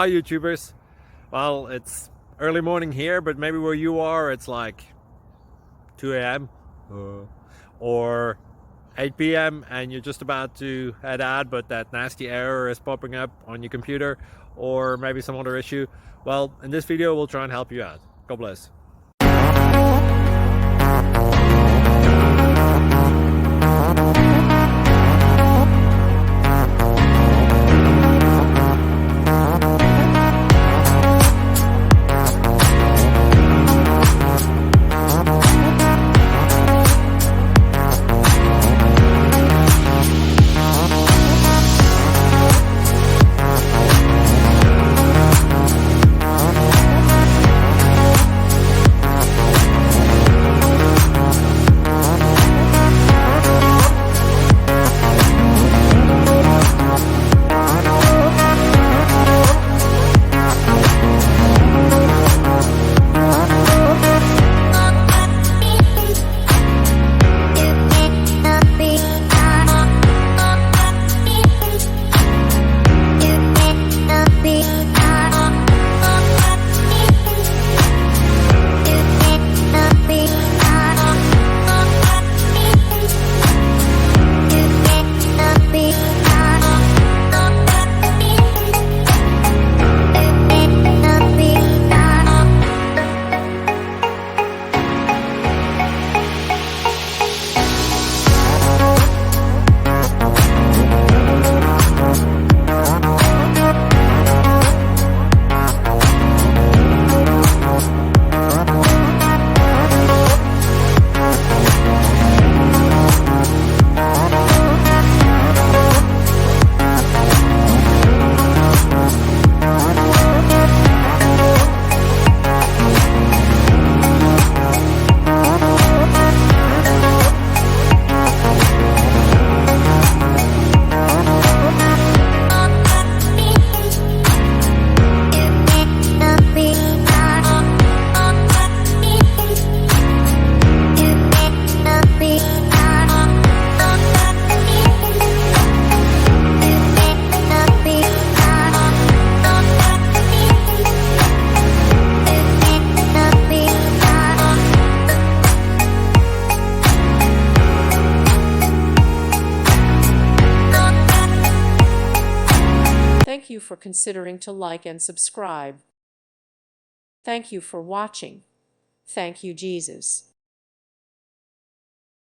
Hi YouTubers. Well, it's early morning here, but maybe where you are it's like 2 a.m. or 8 p.m. and you're just about to head out, but that nasty error is popping up on your computer, or maybe some other issue. Well, in this video we'll try and help you out. God bless. Thank you for considering to like and subscribe. Thank you for watching. Thank you, Jesus.